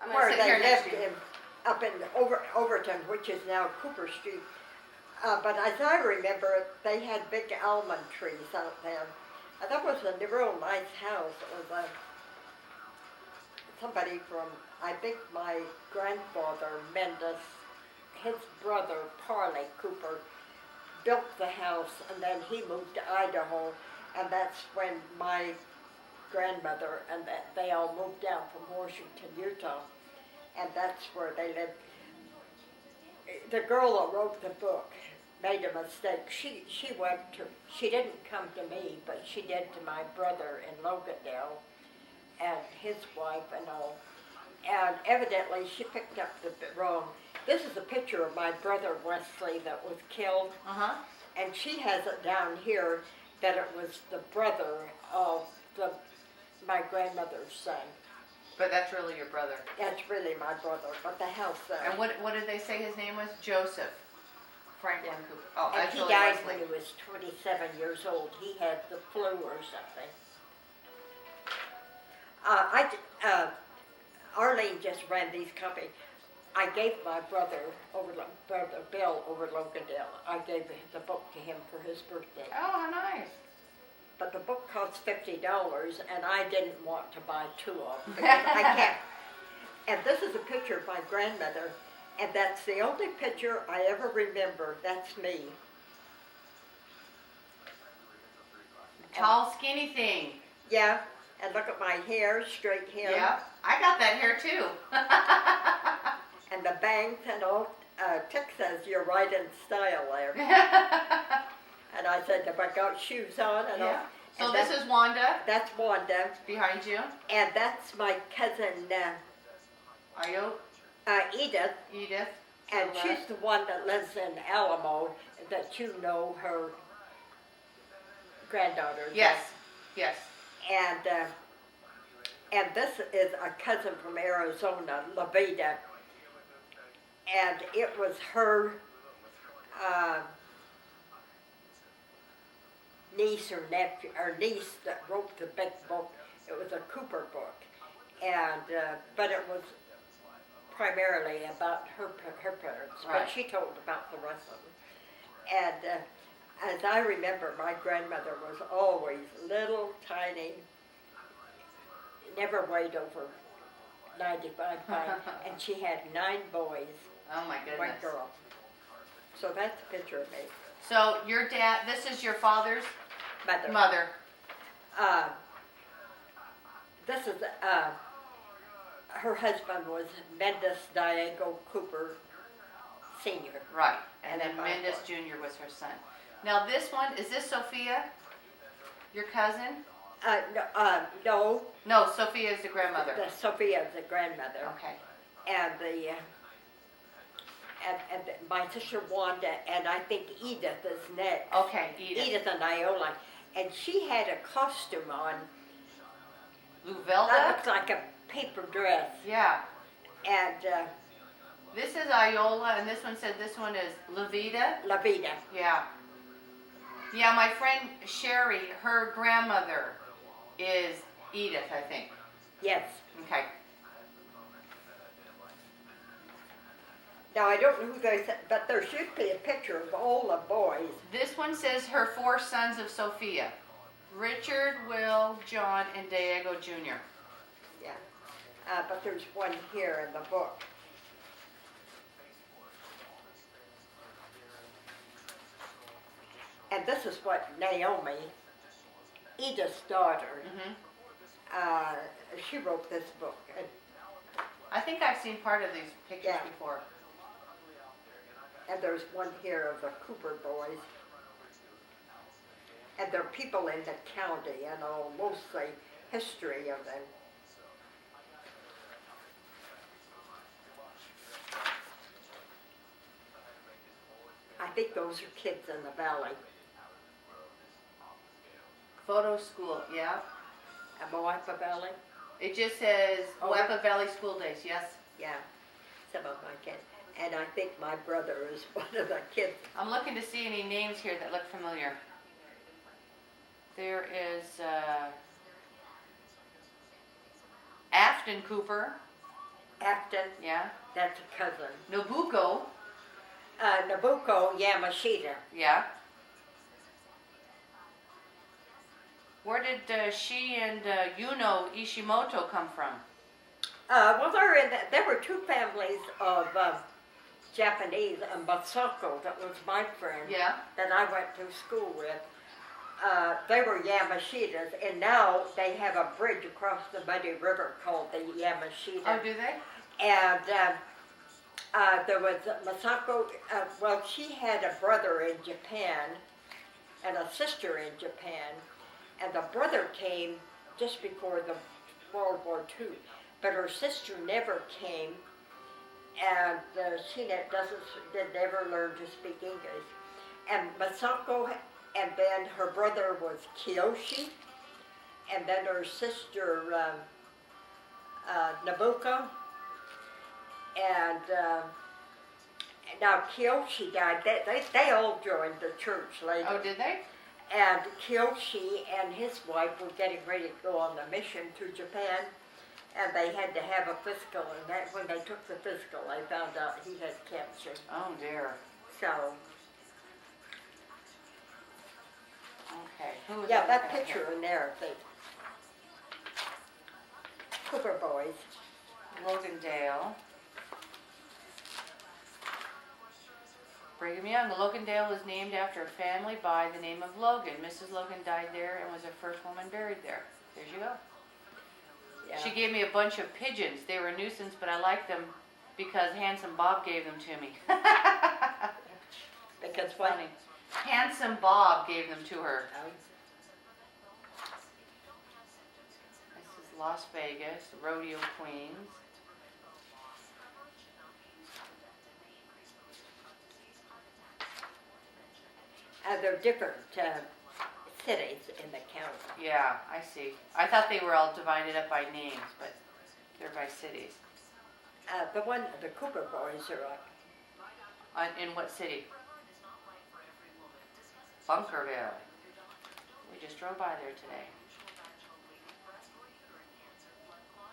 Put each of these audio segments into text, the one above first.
I'm where gonna sit they here next lived to you. up in Overton, which is now Cooper Street. But as I remember it, they had big almond trees out there. And that was a real nice house. It was somebody from, I think my grandfather, Mendes, his brother, Parley Cooper, built the house, and then he moved to Idaho, and that's when my grandmother and they all moved down from Washington, Utah, and that's where they lived. The girl that wrote the book made a mistake. She didn't come to me, but she did to my brother in Logandale and his wife and all. And evidently she picked up the wrong. This is a picture of my brother Wesley that was killed. And she has it down here that it was the brother of my grandmother's son. But that's really your brother. That's really my brother, but the house. And what did they say his name was? Joseph Franklin Cooper. Oh, and that's he really died Wesley. when he was 27 years old. He had the flu or something. Arlene just ran these copies. I gave my brother Bill over Logandale. I gave the book to him for his birthday. Oh, how nice. But the book cost $50, and I didn't want to buy two of them because I can't. And this is a picture of my grandmother, and that's the only picture I ever remember. That's me. Tall, skinny thing. Yeah, and look at my hair, straight hair. Yeah, I got that hair too. And the bangs and all. Tick says you're right in style there. And I said, have I got shoes on and all? So and this is Wanda That's Wanda. behind you. And that's my cousin Are you Edith. Edith? And she's the one that lives in Alamo that you know, her granddaughter. Yes, yes. And this is a cousin from Arizona, Lavita. And it was her niece or nephew, or niece that wrote the big book. It was a Cooper book. And, but it was primarily about her parents, Right. but she told about the rest of them. And as I remember, my grandmother was always little, tiny, never weighed over 95 pounds, and she had 9 boys, Oh my goodness. 1 girl. So that's a picture of me. So your dad, this is your father's mother. This is, her husband was Mendes Diego Cooper Sr. Right. And then And then my Mendes boy. Jr. was her son. Now this one, is this Sophia? Your cousin? No, No, Sophia is the grandmother. Sophia is the grandmother. Okay. And and my sister Wanda, and I think Edith is next. Okay, Edith. Edith and Iola. And she had a costume on. That Luvelda? looks like a paper dress. Yeah. And This is Iola, and this one said this one is Levita. Lavita. Yeah. Yeah, my friend Sherry, her grandmother is Edith, I think. Yes. Okay. Now I don't know who they said, but there should be a picture of all the boys. This one says her 4 sons of Sophia. Richard, Will, John, and Diego Jr. Yeah. But there's one here in the book. And this is what Naomi, Edith's daughter, she wrote this book. And, I think I've seen part of these pictures Yeah. before. and there's one here of the Cooper boys. And they're people in the county and all, mostly history of them. I think those are kids in the valley. Photo school, yeah. At Moapa Valley? It just says Oh. Moapa Valley School Days, yes. Yeah, some of my kids. And I think my brother is one of the kids. I'm looking to see any names here that look familiar. There is Afton Cooper. Acton, Yeah. that's a cousin. Nobuko. Nabucco Yamashita. Yeah. Where did she and Yuno Ishimoto come from? Well, there were two families of Japanese, and Masako, that was my friend, Yeah. that I went to school with. They were Yamashitas, and now they have a bridge across the Muddy River called the Yamashita. Oh, do they? And there was Masako, well, she had a brother in Japan and a sister in Japan, and the brother came just before the World War II, but her sister never came, and she did never learn to speak English. And Masako, and then her brother was Kiyoshi, and then her sister Nabucco, and now Kiyoshi died. They all joined the church later. Oh, did they? And Kiyoshi and his wife were getting ready to go on the mission to Japan, and they had to have a physical, and when they took the physical, they found out he had cancer. Oh, dear. So, Okay. Who was yeah, that okay. picture in there, the Cooper boys. Logandale. Brigham Young. Logandale is named after a family by the name of Logan. Mrs. Logan died there and was the first woman buried there. There you go. Yeah. She gave me a bunch of pigeons. They were a nuisance, but I liked them because Handsome Bob gave them to me. Because what? Funny. Handsome Bob gave them to her. This is Las Vegas, Rodeo Queens. They're different cities in the county. Yeah, I see. I thought they were all divided up by names, but they're by cities. The Cooper boys are In what city? Bunkerville. We just drove by there today.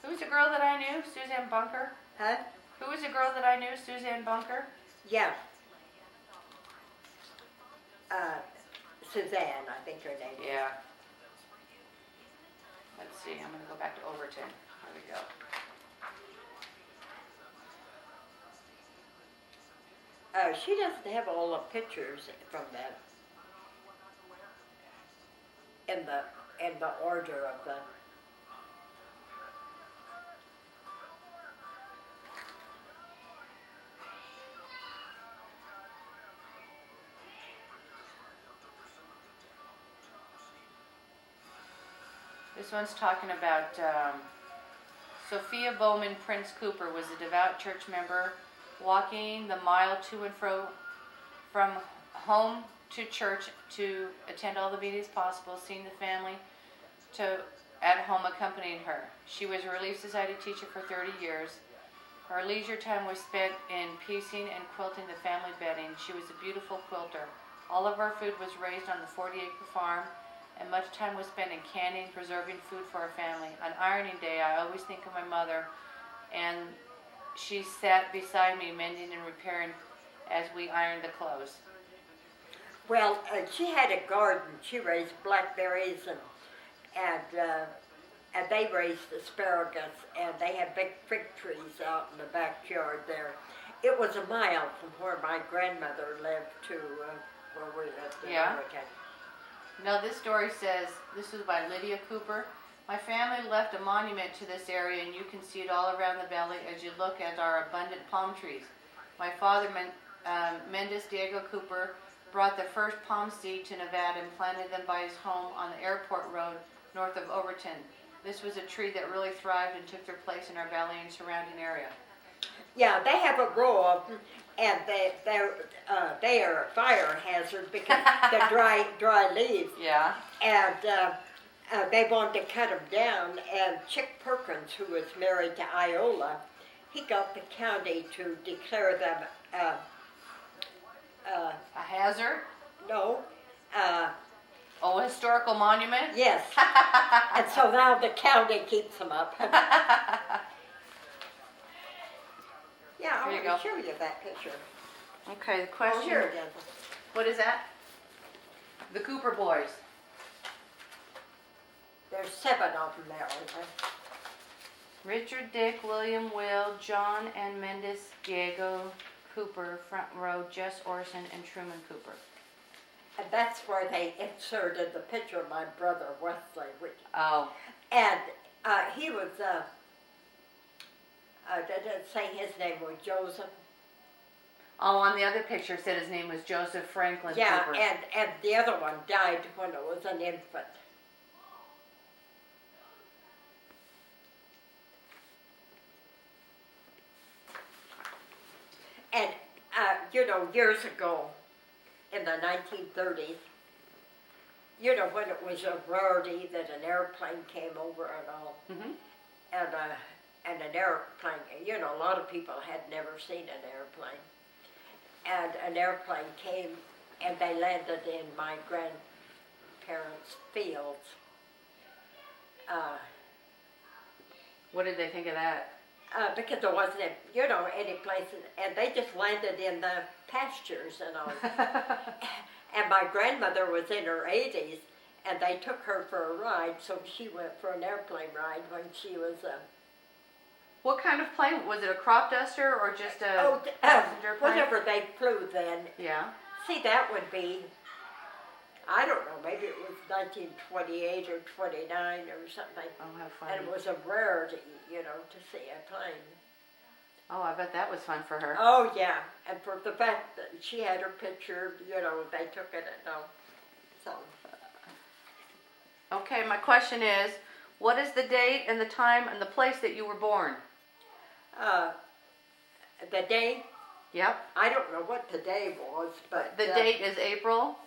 Who was the girl that I knew? Suzanne Bunker? huh? Who was the girl that I knew? Suzanne Bunker? Yeah. Suzanne, I think her name is. Yeah. Let's see, I'm going to go back to Overton. Here we go. She doesn't have all the pictures from that in the order of the. This one's talking about Sophia Bowman Prince Cooper was a devout church member, walking the mile to and fro from home to church to attend all the meetings possible, seeing the family at home accompanying her. She was a Relief Society teacher for 30 years. Her leisure time was spent in piecing and quilting the family bedding. She was a beautiful quilter. All of our food was raised on the 40-acre farm, and much time was spent in canning, preserving food for our family. On ironing day, I always think of my mother, and she sat beside me mending and repairing as we ironed the clothes. Well, she had a garden. She raised blackberries and they raised asparagus, and they had big fig trees out in the backyard there. It was a mile from where my grandmother lived to where we lived in Oregon. Now this story says, this was by Lydia Cooper. My family left a monument to this area, and you can see it all around the valley as you look at our abundant palm trees. My father, Mendes Diego Cooper, brought the first palm seed to Nevada and planted them by his home on the airport road north of Overton. This was a tree that really thrived and took their place in our valley and surrounding area. Yeah, they have a row of them, and they are a fire hazard because the dry leaves. Yeah. And they wanted to cut them down, and Chick Perkins, who was married to Iola, he got the county to declare them A hazard? no. Oh, a historical monument? Yes. And so now the county keeps them up. Yeah, I Here you want go. to show you that picture. Okay, the Oh, question. here it is. What is that? The Cooper boys. There's 7 of them there, aren't there? Richard, Dick, William, Will, John, and Mendes, Diego, Cooper, front row, Jess Orson, and Truman Cooper. And that's where they inserted the picture of my brother Wesley. Oh. And he was, did it say his name was Joseph? Oh, on the other picture it said his name was Joseph Franklin Yeah, Cooper. and the other one died when it was an infant. And, years ago, in the 1930s, when it was a rarity that an airplane came over and all, and an airplane, a lot of people had never seen an airplane. And an airplane came and they landed in my grandparents' fields. What did they think of that? Because there wasn't, any places, and they just landed in the pastures and all. And my grandmother was in her 80s, and they took her for a ride, so she went for an airplane ride when she was What kind of plane? Was it a crop duster or just a passenger plane? whatever they flew then. Yeah. See, that would be, I don't know, maybe it was 1928 or 29 or something. Oh, how fun. And it was a rarity, to see a plane. Oh, I bet that was fun for her. Oh, yeah. And for the fact that she had her picture, they took it and all. So. Okay, my question is, what is the date and the time and the place that you were born? The day, Yep. I don't know what the day was, but... The date is April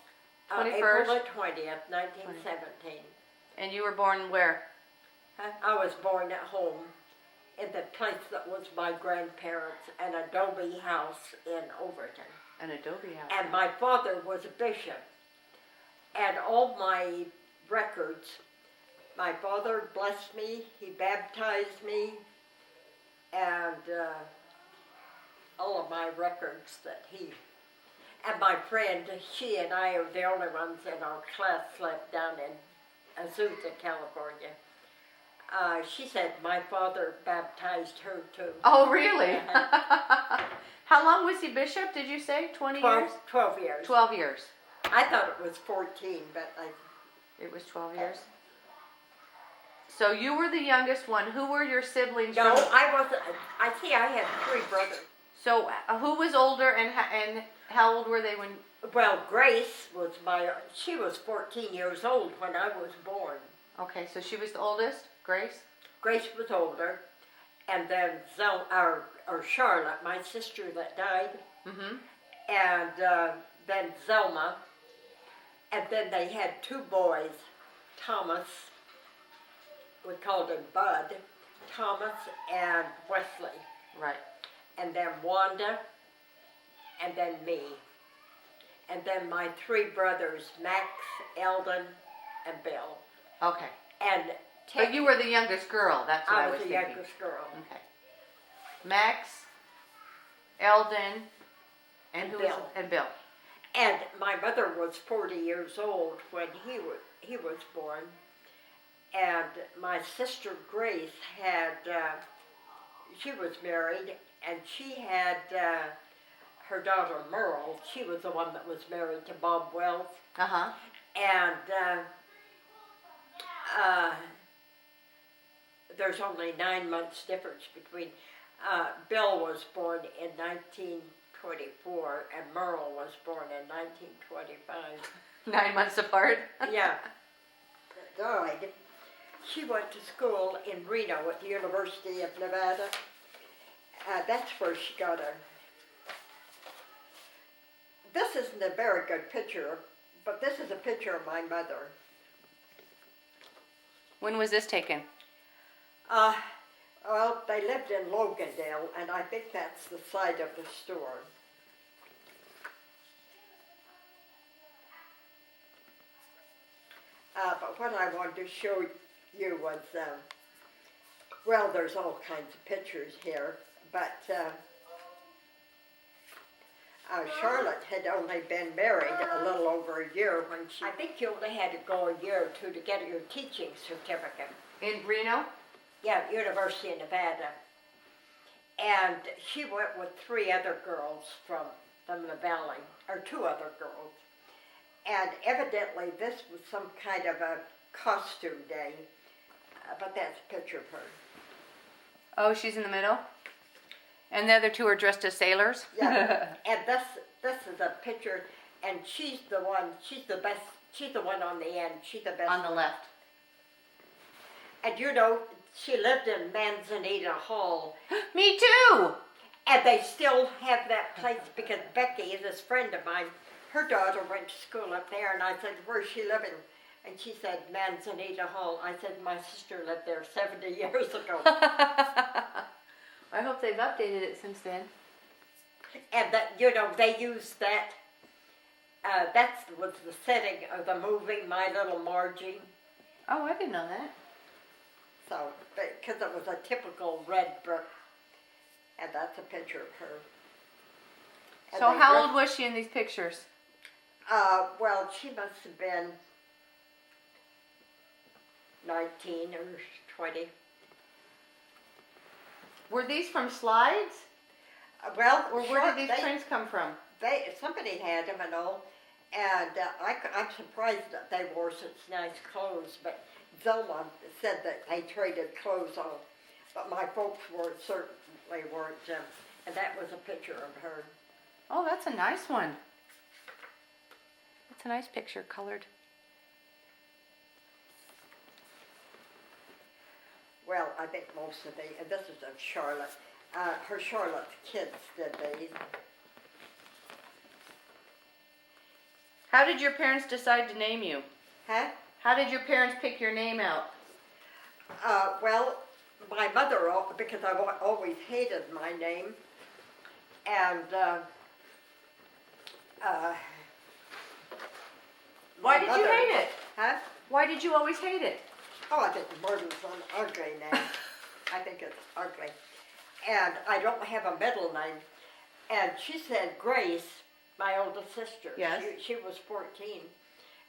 21st. April the 20th, 1917. And you were born where? I was born at home in the place that was my grandparents, an adobe house in Overton. An adobe house. And my father was a bishop. And all my records, my father blessed me, he baptized me, and all of my records that he... And my friend, she and I are the only ones in our class left down in Azusa, California. She said my father baptized her too. Oh, really? How long was he bishop, did you say? 20 years? 12 years. 12 years. I thought it was 14, but It was 12 years? So you were the youngest one. Who were your siblings? No, I wasn't. I had 3 brothers. So who was older and how old were they when... Well, Grace was she was 14 years old when I was born. Okay, so she was the oldest, Grace? Grace was older, and then Charlotte, my sister that died, and then Zelma, and then they had 2 boys, Thomas, we called him Bud, Thomas and Wesley. Right. And then Wanda, and then me. And then my 3 brothers, Max, Eldon, and Bill. Okay. And But you were the youngest girl, that's what I was the thinking. youngest girl. Okay. Max, Eldon, and Bill. And Bill. And my mother was 40 years old when he was born. And my sister Grace had, she was married, and she had her daughter Myrtle. She was the one that was married to Bob Wells. Uh-huh. And there's only 9 months difference between, Bill was born in 1924 and Myrtle was born in 1925. 9 months apart? Yeah. Died. She went to school in Reno at the University of Nevada. That's where she got her. This isn't a very good picture, but this is a picture of my mother. When was this taken? Well, they lived in Logandale, and I think that's the site of the store. But what I wanted to show you was, well, there's all kinds of pictures here, but Charlotte had only been married a little over a year when she, I think you only had to go a year or two to get your teaching certificate. In Reno? Yeah, University of Nevada. And she went with 3 other girls from the valley, or 2 other girls. And evidently this was some kind of a costume day, but that's a picture of her. Oh, she's in the middle? And the other 2 are dressed as sailors? Yeah, and this is a picture, and she's the one on the end, she's the best. On the left. And you know, she lived in Manzanita Hall. Me too! And they still have that place because Becky, this friend of mine, her daughter went to school up there, and I said, where's she living? And she said, Manzanita Hall. I said, my sister lived there 70 years ago. I hope they've updated it since then. And that, you know, they used that, that was the setting of the movie My Little Margie. Oh, I didn't know that. So, because it was a typical red brick, and that's a picture of her. And so how old was she in these pictures? Well, she must have been 19 or 20. Were these from slides? Well, or where did these prints come from? Somebody had them and all, and I'm surprised that they wore such nice clothes, but Zelma said that they traded clothes on, but my folks certainly weren't, and that was a picture of her. Oh, that's a nice one. That's a nice picture, colored. Well, I think most of this is of Charlotte. Her Charlotte's kids did these. How did your parents decide to name you? Huh? How did your parents pick your name out? Well, my mother, because I always hated my name, and why did you hate it? Huh? Why did you always hate it? Oh, I think Myrtle's an ugly name. I think it's ugly. And I don't have a middle name. And she said Grace, my oldest sister. Yes. She was 14.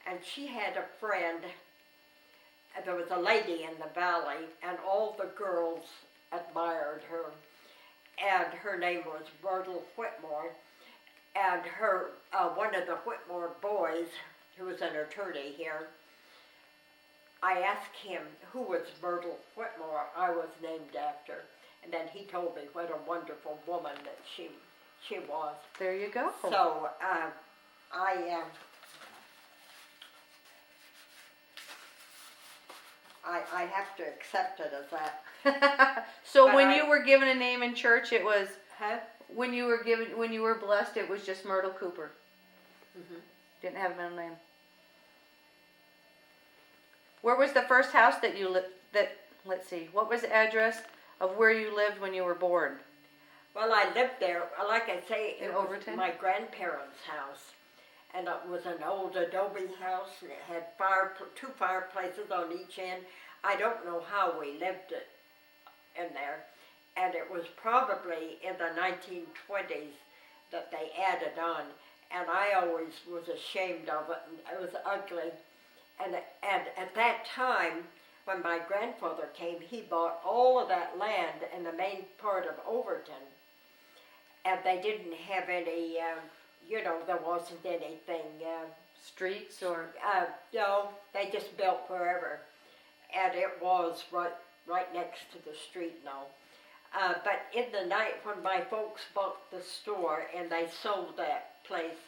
And she had a friend. There was a lady in the valley, and all the girls admired her. And her name was Myrtle Whitmore. And her one of the Whitmore boys, who was an attorney here, I asked him who was Myrtle Whitmore I was named after, and then he told me what a wonderful woman that she was. There you go. So I have to accept it as that. So but when you were given a name in church, it was huh? when you were blessed, it was just Myrtle Cooper. Mm-hmm. Didn't have a middle name. Where was the first house that you lived? Let's see. What was the address of where you lived when you were born? Well, I lived there. Like I say, in it Overton? Was my grandparents' house, and it was an old adobe house, and it had 2 fireplaces on each end. I don't know how we lived it in there, and it was probably in the 1920s that they added on, and I always was ashamed of it, and it was ugly. And at that time, when my grandfather came, he bought all of that land in the main part of Overton. And they didn't have any, there wasn't anything. Streets or? No, they just built wherever. And it was right next to the street now. But in the night when my folks bought the store and they sold that place,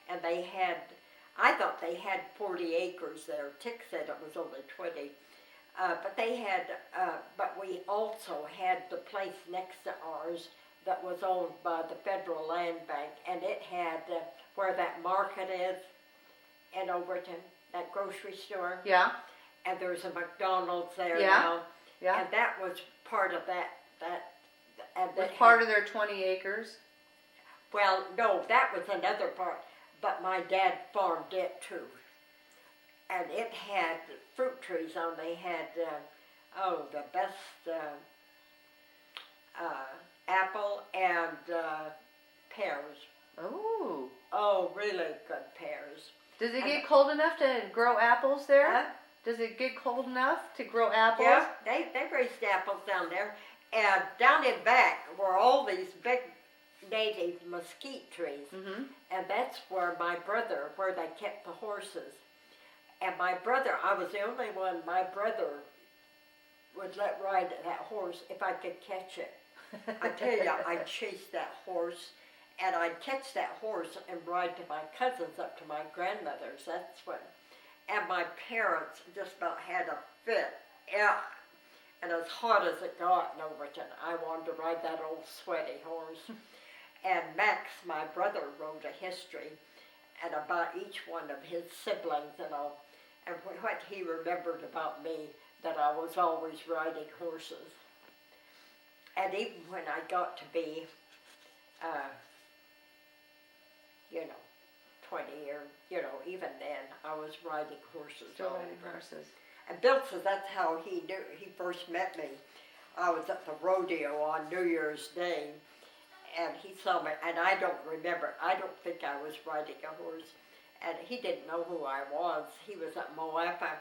and they had, I thought they had 40 acres there. Tick said it was only 20. But we also had the place next to ours that was owned by the Federal Land Bank, and it had where that market is in Overton, that grocery store. Yeah. And there's a McDonald's there yeah. now. Yeah. And that was part of that. And was part of their 20 acres? Well, no, that was another part. But my dad farmed it too. And it had fruit trees on. They had, the best apple and pears. Oh. Does it get cold enough to grow apples there? Huh? Does it get cold enough to grow apples? Yeah, they raised apples down there. And down in back were all these big native mesquite trees. Mm-hmm. And that's where where they kept the horses. And my brother, I was the only one, my brother would let ride that horse if I could catch it. I tell you, I'd chase that horse, and I'd catch that horse and ride to my cousins up to my grandmother's. That's what. And my parents just about had a fit. Yeah. And as hot as it got in Overton, I wanted to ride that old sweaty horse. And Max, my brother, wrote a history and about each one of his siblings and all, and what he remembered about me, that I was always riding horses. And even when I got to be, 20 or, even then, I was riding horses. Still riding horses. And Bill says that's how he first met me. I was at the rodeo on New Year's Day, and he saw me, and I don't remember. I don't think I was riding a horse, and he didn't know who I was. He was at Moapa,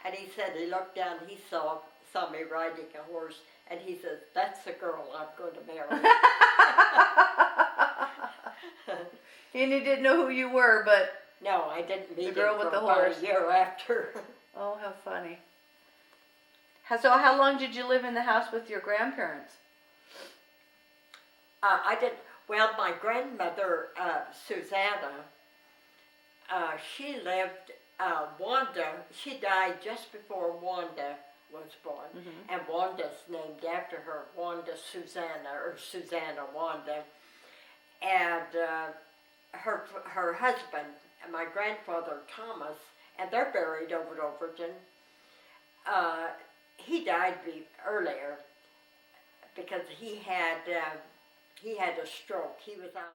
and he said he looked down, he saw me riding a horse, and he says, "That's the girl I'm going to marry." And he didn't know who you were, but no, I didn't meet the girl him with for the about horse. a year after. Oh, how funny. So how long did you live in the house with your grandparents? I didn't. Well, my grandmother, Susanna, she lived, Wanda, she died just before Wanda was born. Mm-hmm. And Wanda's named after her, Wanda Susanna, or Susanna Wanda. And her husband, my grandfather Thomas, and they're buried over at Overton. He died earlier because he had a stroke. He was out.